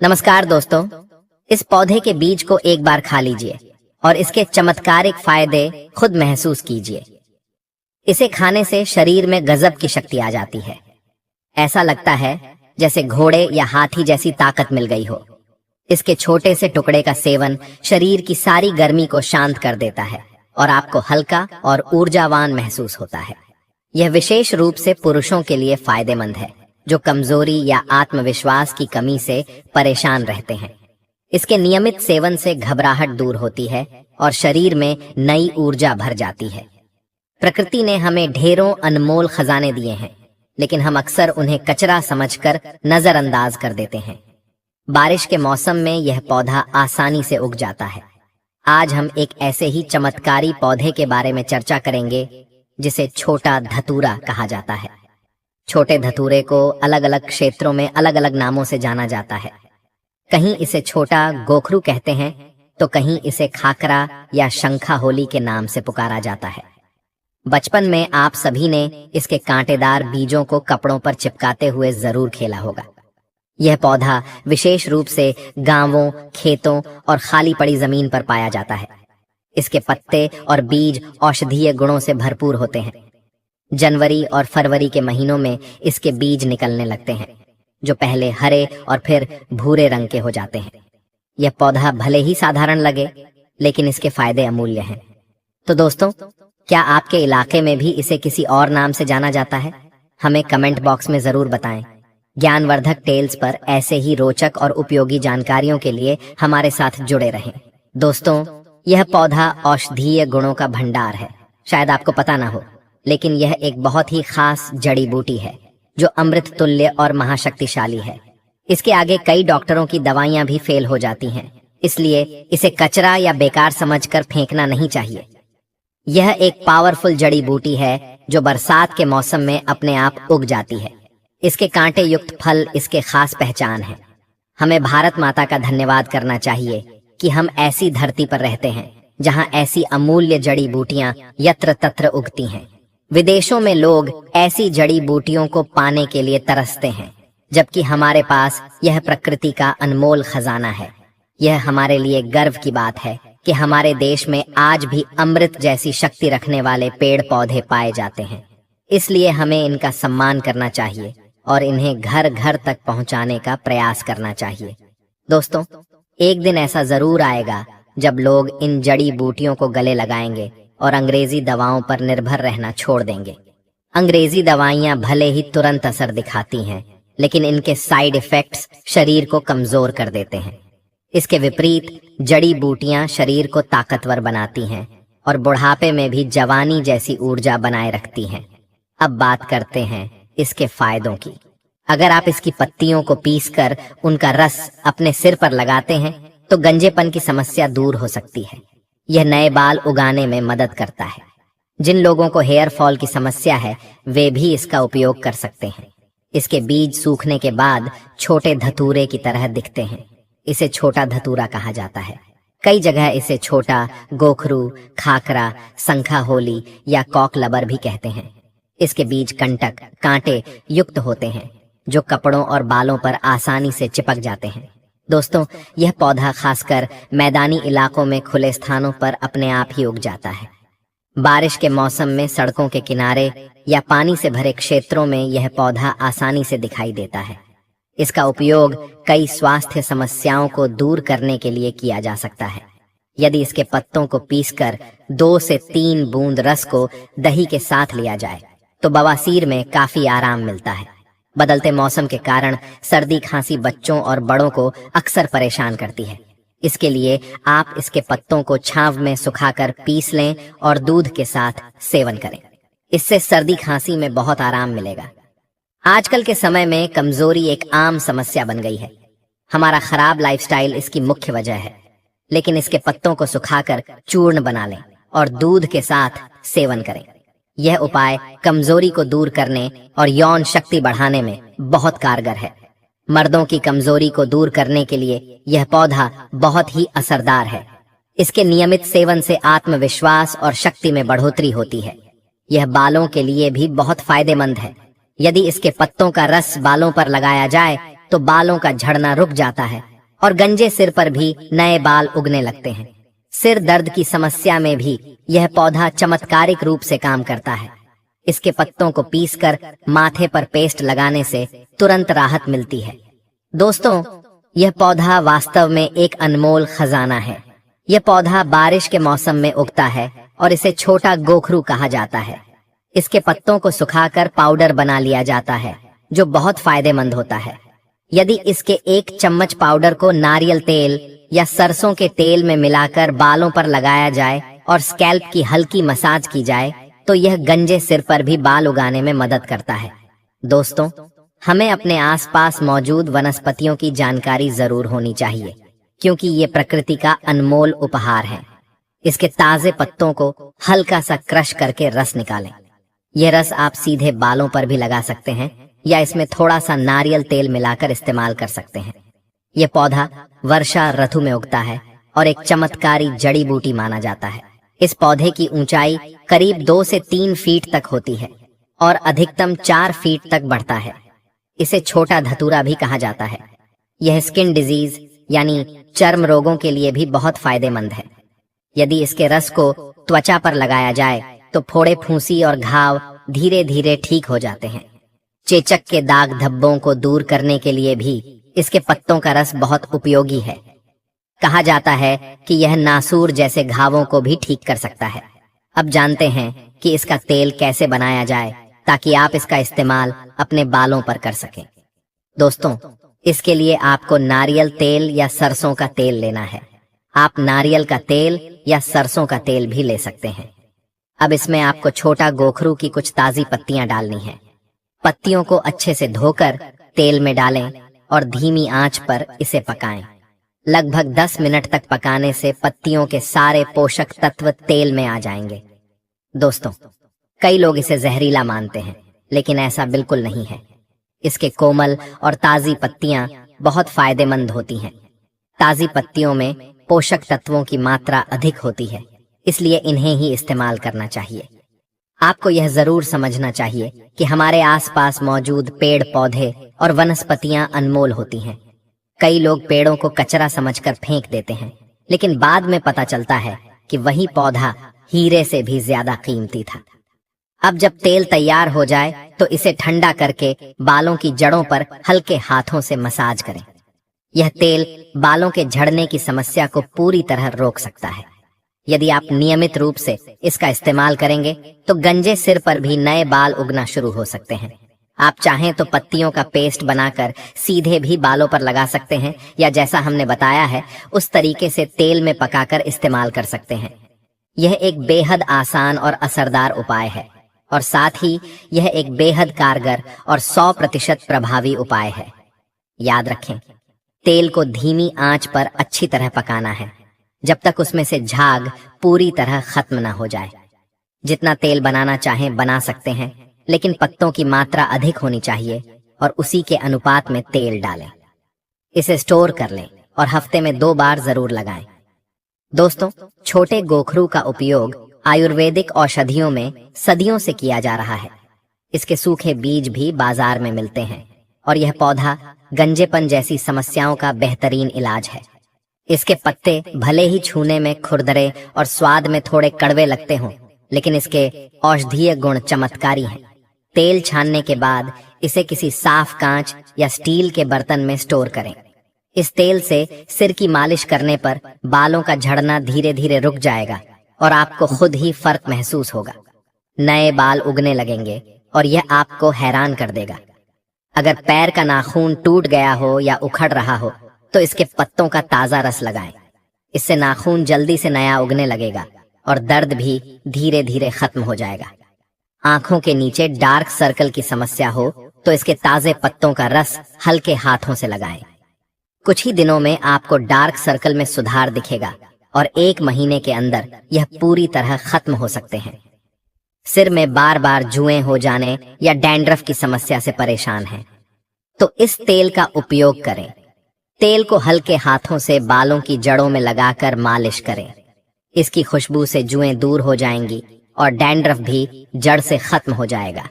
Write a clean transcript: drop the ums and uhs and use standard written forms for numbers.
नमस्कार दोस्तों, इस पौधे के बीज को एक बार खा लीजिए और इसके चमत्कारिक फायदे खुद महसूस कीजिए। इसे खाने से शरीर में गजब की शक्ति आ जाती है। ऐसा लगता है जैसे घोड़े या हाथी जैसी ताकत मिल गई हो। इसके छोटे से टुकड़े का सेवन शरीर की सारी गर्मी को शांत कर देता है और आपको हल्का और ऊर्जावान महसूस होता है। यह विशेष रूप से पुरुषों के लिए फायदेमंद है जो कमजोरी या आत्मविश्वास की कमी से परेशान रहते हैं। इसके नियमित सेवन से घबराहट दूर होती है और शरीर में नई ऊर्जा भर जाती है। प्रकृति ने हमें ढेरों अनमोल खजाने दिए हैं, लेकिन हम अक्सर उन्हें कचरा समझकर नजरअंदाज कर देते हैं। बारिश के मौसम में यह पौधा आसानी से उग जाता है। आज हम एक ऐसे ही चमत्कारी पौधे के बारे में चर्चा करेंगे जिसे छोटा धतूरा कहा जाता है। छोटे धतूरे को अलग अलग क्षेत्रों में अलग अलग नामों से जाना जाता है। कहीं इसे छोटा गोखरू कहते हैं तो कहीं इसे खाकरा या शंखा होली के नाम से पुकारा जाता है। बचपन में आप सभी ने इसके कांटेदार बीजों को कपड़ों पर चिपकाते हुए जरूर खेला होगा। यह पौधा विशेष रूप से गांवों, खेतों और खाली पड़ी जमीन पर पाया जाता है। इसके पत्ते और बीज औषधीय गुणों से भरपूर होते हैं। जनवरी और फरवरी के महीनों में इसके बीज निकलने लगते हैं, जो पहले हरे और फिर भूरे रंग के हो जाते हैं। यह पौधा भले ही साधारण लगे, लेकिन इसके फायदे अमूल्य हैं। तो दोस्तों, क्या आपके इलाके में भी इसे किसी और नाम से जाना जाता है? हमें कमेंट बॉक्स में जरूर बताएं। ज्ञानवर्धक टेल्स पर ऐसे ही रोचक और उपयोगी जानकारियों के लिए हमारे साथ जुड़े रहें। दोस्तों, यह पौधा औषधीय गुणों का भंडार है। शायद आपको पता ना हो, लेकिन यह एक बहुत ही खास जड़ी बूटी है जो अमृत तुल्य और महाशक्तिशाली है। इसके आगे कई डॉक्टरों की दवाइयां भी फेल हो जाती हैं, इसलिए इसे कचरा या बेकार समझकर फेंकना नहीं चाहिए। यह एक पावरफुल जड़ी बूटी है जो बरसात के मौसम में अपने आप उग जाती है। इसके कांटे युक्त फल इसके खास पहचान है। हमें भारत माता का धन्यवाद करना चाहिए कि हम ऐसी धरती पर रहते हैं जहां ऐसी अमूल्य जड़ी बूटियां यत्र तत्र उगती हैं। विदेशों में लोग ऐसी जड़ी बूटियों को पाने के लिए तरसते हैं, जबकि हमारे पास यह प्रकृति का अनमोल खजाना है। यह हमारे लिए गर्व की बात है कि हमारे देश में आज भी अमृत जैसी शक्ति रखने वाले पेड़ पौधे पाए जाते हैं। इसलिए हमें इनका सम्मान करना चाहिए और इन्हें घर घर तक पहुंचाने का प्रयास करना चाहिए। दोस्तों, एक दिन ऐसा जरूर आएगा जब लोग इन जड़ी बूटियों को गले लगाएंगे और अंग्रेजी दवाओं पर निर्भर रहना छोड़ देंगे। अंग्रेजी दवाइयां भले ही तुरंत असर दिखाती हैं, लेकिन इनके साइड इफेक्ट्स शरीर को कमजोर कर देते हैं। इसके विपरीत जड़ी बूटियां शरीर को ताकतवर बनाती हैं और बुढ़ापे में भी जवानी जैसी ऊर्जा बनाए रखती हैं। अब बात करते हैं इसके फायदों की। अगर आप इसकी पत्तियों को पीसकर उनका रस अपने सिर पर लगाते हैं तो गंजेपन की समस्या दूर हो सकती है। यह नए बाल उगाने में मदद करता है। जिन लोगों को हेयर फॉल की समस्या है वे भी इसका उपयोग कर सकते हैं। इसके बीज सूखने के बाद छोटे धतूरे की तरह दिखते हैं। इसे छोटा धतूरा कहा जाता है। कई जगह इसे छोटा गोखरू, खाकरा, शंखा होली या कॉकलबर भी कहते हैं। इसके बीज कंटक, कांटे युक्त होते हैं जो कपड़ों और बालों पर आसानी से चिपक जाते हैं। दोस्तों, यह पौधा खासकर मैदानी इलाकों में खुले स्थानों पर अपने आप ही उग जाता है। बारिश के मौसम में सड़कों के किनारे या पानी से भरे क्षेत्रों में यह पौधा आसानी से दिखाई देता है। इसका उपयोग कई स्वास्थ्य समस्याओं को दूर करने के लिए किया जा सकता है। यदि इसके पत्तों को पीसकर 2 से 3 बूंद रस को दही के साथ लिया जाए तो बवासीर में काफी आराम मिलता है। बदलते मौसम के कारण सर्दी खांसी बच्चों और बड़ों को अक्सर परेशान करती है। इसके लिए आप इसके पत्तों को छांव में सुखाकर पीस लें और दूध के साथ सेवन करें। इससे सर्दी खांसी में बहुत आराम मिलेगा। आजकल के समय में कमजोरी एक आम समस्या बन गई है। हमारा खराब लाइफस्टाइल इसकी मुख्य वजह है, लेकिन इसके पत्तों को सुखाकर चूर्ण बना लें और दूध के साथ सेवन करें। यह उपाय कमजोरी को दूर करने और यौन शक्ति बढ़ाने में बहुत कारगर है। मर्दों की कमजोरी को दूर करने के लिए यह पौधा बहुत ही असरदार है। इसके नियमित सेवन से आत्मविश्वास और शक्ति में बढ़ोतरी होती है। यह बालों के लिए भी बहुत फायदेमंद है। यदि इसके पत्तों का रस बालों पर लगाया जाए तो बालों का झड़ना रुक जाता है और गंजे सिर पर भी नए बाल उगने लगते हैं। सिर दर्द की समस्या में भी यह पौधा चमत्कारिक रूप से काम करता है। इसके पत्तों को पीसकर माथे पर पेस्ट लगाने से तुरंत राहत मिलती है। दोस्तों, यह पौधा वास्तव में एक अनमोल खजाना है। यह पौधा बारिश के मौसम में उगता है और इसे छोटा गोखरू कहा जाता है। इसके पत्तों को सुखाकर पाउडर बना लिया जाता है, जो बहुत फायदेमंद होता है। यदि इसके 1 चम्मच पाउडर को नारियल तेल या सरसों के तेल में मिलाकर बालों पर लगाया जाए और स्कैल्प की हल्की मसाज की जाए तो यह गंजे सिर पर भी बाल उगाने में मदद करता है। दोस्तों, हमें अपने आसपास मौजूद वनस्पतियों की जानकारी जरूर होनी चाहिए, क्योंकि ये प्रकृति का अनमोल उपहार है। इसके ताजे पत्तों को हल्का सा क्रश करके रस निकालें। यह रस आप सीधे बालों पर भी लगा सकते हैं या इसमें थोड़ा सा नारियल तेल मिलाकर इस्तेमाल कर सकते हैं। यह पौधा वर्षा ऋतु में उगता है और एक चमत्कारी जड़ी बूटी माना जाता है। इस पौधे की ऊंचाई करीब 2 से 3 फीट तक होती है और अधिकतम 4 फीट तक बढ़ता है। इसे छोटा धतूरा भी कहा जाता है। यह स्किन डिजीज यानी चर्म रोगों के लिए भी बहुत फायदेमंद है। यदि इसके रस को त्वचा पर लगाया जाए तो फोड़े, फूंसी और घाव धीरे धीरे ठीक हो जाते हैं। चेचक के दाग धब्बों को दूर करने के लिए भी इसके पत्तों का रस बहुत उपयोगी है। कहा जाता है कि यह नासूर जैसे घावों को भी ठीक कर सकता है। अब जानते हैं कि इसका तेल कैसे बनाया जाए ताकि आप इसका इस्तेमाल अपने बालों पर कर सकें। दोस्तों, इसके लिए आपको नारियल तेल या सरसों का तेल लेना है। आप नारियल का तेल या सरसों का तेल भी ले सकते हैं। अब इसमें आपको छोटा गोखरू की कुछ ताजी पत्तियां डालनी है। पत्तियों को अच्छे से धोकर तेल में डालें और धीमी आंच पर इसे पकाएं। लगभग 10 मिनट तक पकाने से पत्तियों के सारे पोषक तत्व तेल में आ जाएंगे। दोस्तों, कई लोग इसे जहरीला मानते हैं, लेकिन ऐसा बिल्कुल नहीं है। इसके कोमल और ताजी पत्तियां बहुत फायदेमंद होती हैं। ताजी पत्तियों में पोषक तत्वों की मात्रा अधिक होती है, इसलिए इन्हें ही इस्तेमाल करना चाहिए। आपको यह जरूर समझना चाहिए कि हमारे आसपास मौजूद पेड़ पौधे और वनस्पतियां अनमोल होती हैं। कई लोग पेड़ों को कचरा समझकर फेंक देते हैं, लेकिन बाद में पता चलता है कि वही पौधा हीरे से भी ज्यादा कीमती था। अब जब तेल तैयार हो जाए तो इसे ठंडा करके बालों की जड़ों पर हल्के हाथों से मसाज करें। यह तेल बालों के झड़ने की समस्या को पूरी तरह रोक सकता है। यदि आप नियमित रूप से इसका इस्तेमाल करेंगे तो गंजे सिर पर भी नए बाल उगना शुरू हो सकते हैं। आप चाहें तो पत्तियों का पेस्ट बनाकर सीधे भी बालों पर लगा सकते हैं, या जैसा हमने बताया है उस तरीके से तेल में पकाकर इस्तेमाल कर सकते हैं। यह एक बेहद आसान और असरदार उपाय है और साथ ही यह एक बेहद कारगर और 100% प्रभावी उपाय है। याद रखें, तेल को धीमी आंच पर अच्छी तरह पकाना है जब तक उसमें से झाग पूरी तरह खत्म ना हो जाए। जितना तेल बनाना चाहें बना सकते हैं, लेकिन पत्तों की मात्रा अधिक होनी चाहिए और उसी के अनुपात में तेल डालें। इसे स्टोर कर लें और हफ्ते में 2 बार जरूर लगाएं। दोस्तों, छोटे गोखरू का उपयोग आयुर्वेदिक औषधियों में सदियों से किया जा रहा है। इसके सूखे बीज भी बाजार में मिलते हैं और यह पौधा गंजेपन जैसी समस्याओं का बेहतरीन इलाज है। इसके पत्ते भले ही छूने में खुरदरे और स्वाद में थोड़े कड़वे लगते हों, लेकिन इसके औषधीय गुण चमत्कारी हैं। तेल छानने के बाद इसे किसी साफ कांच या स्टील के बर्तन में स्टोर करें। इस तेल से सिर की मालिश करने पर बालों का झड़ना धीरे धीरे रुक जाएगा और आपको खुद ही फर्क महसूस होगा। नए बाल उगने लगेंगे और यह आपको हैरान कर देगा। अगर पैर का नाखून टूट गया हो या उखड़ रहा हो तो इसके पत्तों का ताजा रस लगाएं। इससे नाखून जल्दी से नया उगने लगेगा और दर्द भी धीरे धीरे खत्म हो जाएगा। आंखों के नीचे डार्क सर्कल की समस्या हो तो इसके ताजे पत्तों का रस हल्के हाथों से लगाएं। कुछ ही दिनों में आपको डार्क सर्कल में सुधार दिखेगा और 1 महीने के अंदर यह पूरी तरह खत्म हो सकते हैं। सिर में बार बार जुएं हो जाने या डैंड्रफ की समस्या से परेशान हैं, तो इस तेल का उपयोग करें। तेल को हल्के हाथों से बालों की जड़ों में लगाकर मालिश करें। इसकी खुशबू से जुएं दूर हो जाएंगी और डैंड्रफ भी जड़ से खत्म हो जाएगा।